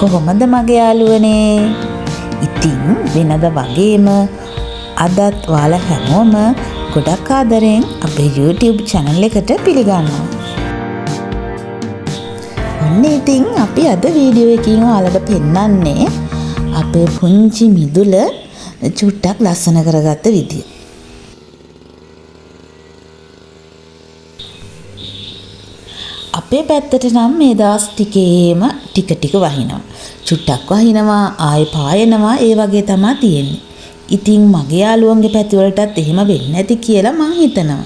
කොහොමද මගේ යාළුවනේ? ඉතින් වෙනද වගේම අදත් ඔයාලා හැමෝම ගොඩක් ආදරෙන් අපේ YouTube channel එකට පිළිගන්නවා. ඔන්න ඉතින් අපි අද වීඩියෝ එකකින් ඔයාලට පෙන්නන්නේ අපේ පුංචි මිදුල චුට්ටක් ලස්සන කරගත්ත විදිය. අපේ පැත්තට නම් මේ දවස් ටිකේම ටික ටික වහිනවා. චුට්ටක් වහිනවා, ආයෙ පායනවා, ඒ වගේ තමයි තියෙන්නේ. ඉතින් මගේ යාළුවන්ගේ පැති වලටත් එහෙම වෙන්නේ නැති කියලා මං හිතනවා.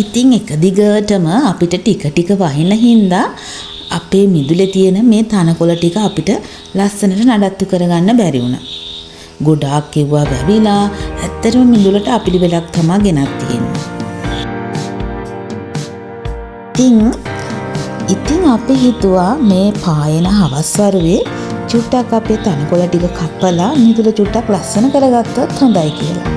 ඉතින් එක දිගටම අපිට ටික ටික වහින හින්දා අපේ මිදුලේ තියෙන මේ තනකොළ ටික අපිට ලස්සනට නඩත්තු කරගන්න බැරි වුණා. ගොඩාක් කිව්වා වැවිලා ඇත්තටම මිදුලට අපිලිවෙලක් තමයි ගෙනත් තියෙන්නේ. ඉතින් අපි හිතුවා මේ පායන හවස් වරුවේ චුට්ටක් අපේ තනකොළ ටික කපලා මිදුල චුට්ටක් ලස්සන කරගත්තොත් හොඳයි කියලා.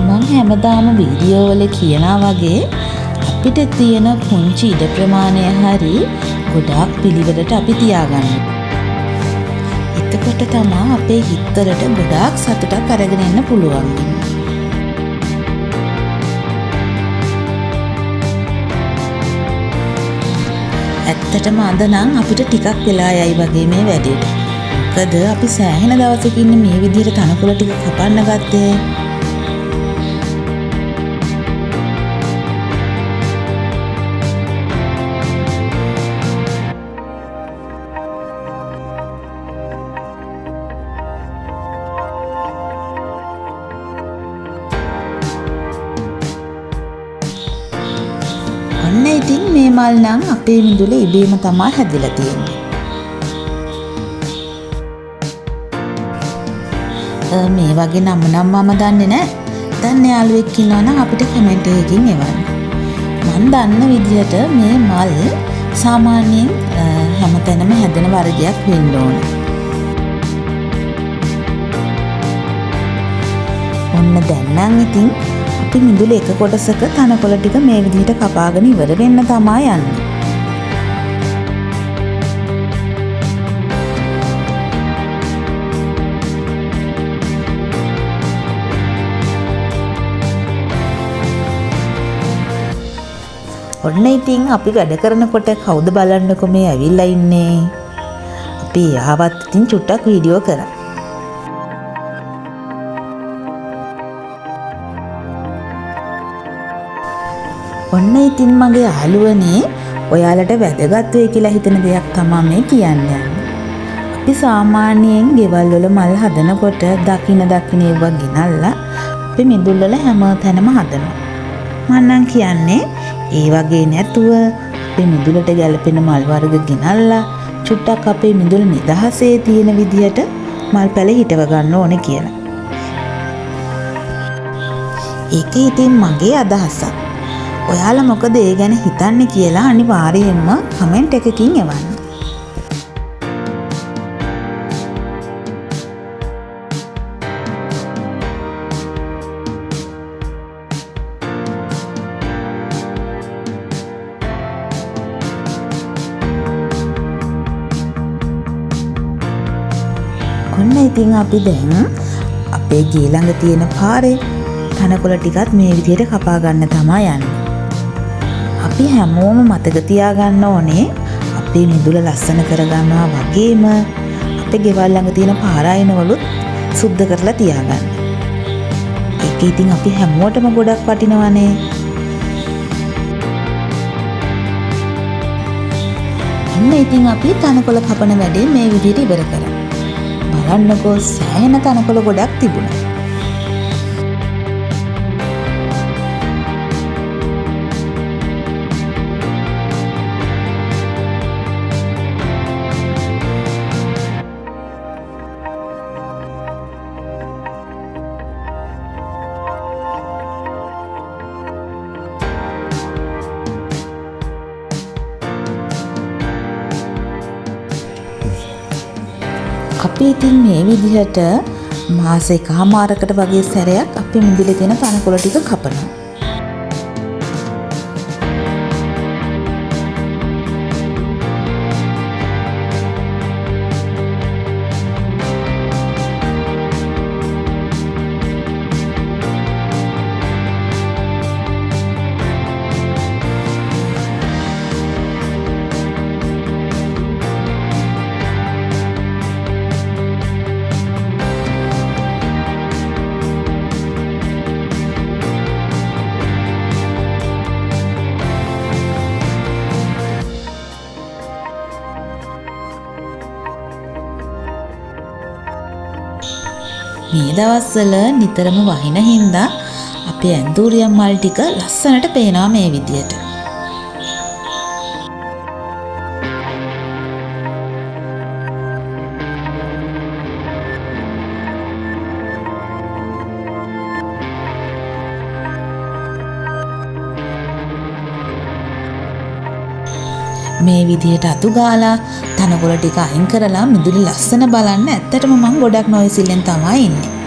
මම හැමදාම වීඩියෝ වල කියනා වගේ අපිට තියෙන පුංචි ඉඩ ප්‍රමාණය හරි ගොඩාක් පිළිවෙලට අපි තියාගන්න. එතකොට තමයි අපේ හිතවලට ගොඩාක් සතුටක් අරගෙන එන්න පුළුවන්. ඇත්තටම අද නම් අපිට ටිකක් වෙලා යයි වගේ මේ වැඩේට. මොකද අපි සෑහෙන දවසකින් මේ විදිහට තනකොළ ටික කපන්න ගත්තේ. ඔන්න ඉතින් මේ මල් නම් අපේ මිදුල ඉබේම තමයි හැදිලා තියෙන්නේ. මේ වගේ නම් මම දන්නේ නැහැ. දැන් යාළුවෙක් ඉන්නවා නම් අපිට කමෙන්ට් එකකින් එවන්න. මම දන්න විදිහට මේ මල් සාමාන්‍යයෙන් හැමතැනම හැදෙන වර්ගයක් වෙන්න ඕනේ. ඔන්න දැන් නම් ඉතින් අපි මිදුල එක කොටසක තනකොළ ටික මේ විදිහට කපාගෙන ඉවර වෙන්න තමයි යන්නේ. ඔන්න ඉතින් අපි වැඩ කරනකොට කවුද බලන්නකො මේ ඇවිල්ලා ඉන්නේ. අපි ආවත් ඉතින් චුට්ටක් වීඩියෝ කරා. ඔන්න ඉතින් මගේ යාළුවනේ ඔයාලට වැදගත් වෙයි කියලා හිතන දෙයක් තමයි මේ කියන්නේ. අපි සාමාන්‍යයෙන් ගෙවල් වල මල් හදනකොට දකින ඒවා ගෙනල්ලා අපි මිදුල් වල හැම තැනම හදනවා. මම නම් කියන්නේ ඒ වගේ නැතුව අපි මිදුලට ගැලපෙන මල් වර්ග ගෙනල්ලා චුට්ටක් අපේ මිදුල නිදහසේ තියෙන විදිහට මල් පැල හිටව ගන්න ඕනේ කියලා. ඒක ඉතින් මගේ අදහසක්. ඔයාලා මොකද ඒ ගැන හිතන්නේ කියලා අනිවාර්යයෙන්ම කමෙන්ට් එකකින් එවන්න. ඔන්න ඉතින් අපි දැන් අපේ ගේ ළඟ තියෙන පාරේ තනකොළ ටිකත් මේ විදිහට කපා ගන්න තමයි යන්නේ. අපි හැමෝම මතක තියාගන්න ඕනේ අපේ මිදුල ලස්සන කරගන්නවා වගේම අපේ ගෙවල් ළඟ තියෙන පාර අයිනවලුත් සුද්ධ කරලා තියාගන්න. ඒක ඉතින් අපි හැමෝටම ගොඩක් වටිනවනේ. ඔන්න ඉතින් අපි තනකොළ කපන වැඩේ මේ විදිහට ඉවර කරා. බලන්නකෝ සෑහෙන තනකොළ ගොඩක් තිබුණා. අපි ඉතින් මේ විදිහට මාස එකහමාරකට වගේ සැරයක් අපේ මුදුලේ තියෙන තනකොළ ටික කපනවා. මේ දවස්වල නිතරම වහින හින්දා අපේ ඇන්තූරියම් මල් ටික ලස්සනට පේනවා මේ විදියට. මේ විදිහට අතු ගාලා තනකොළ ටික අයින් කරලා මිදුලේ ලස්සන බලන්න ඇත්තටම මම ගොඩක් නොයිසිල්ලෙන් තමයි ඉන්නේ.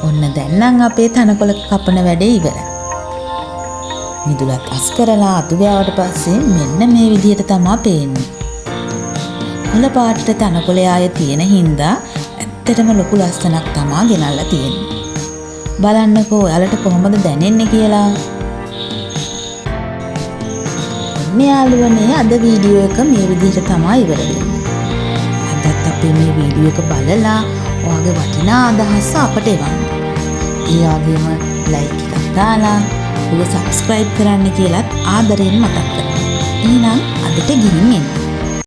ඔන්න දැන් නම් අපේ තනකොළ කපන වැඩේ ඉවරයි. මිදුලත් අස් කරලා අතු ගෑවට පස්සේ මෙන්න මේ විදිහට තමයි පේන්නේ. කොළ පාටට තනකොළ ආයේ තියෙන හින්දා ඇත්තටම ලොකු ලස්සනක් තමයි ගෙනල්ලා තියෙන්නේ. බලන්නකෝ ඔයාලට කොහොමද දැනෙන්නේ කියලා. මේ යාළුවනේ අද වීඩියෝ එක මේ විදිහට තමයි ඉවර වෙන්නේ. අදත් අපි මේ වීඩියෝ එක බලලා ඔයාගේ වටිනා අදහස අපට එවන්න. ඒ වගේම ලයික් එකක් දාලා ඔය සබ්ස්ක්‍රයිබ් කරන්න කියලාත් ආදරෙන් මතක් කරනවා. එහෙනම් අදට ගිහින් එන්න.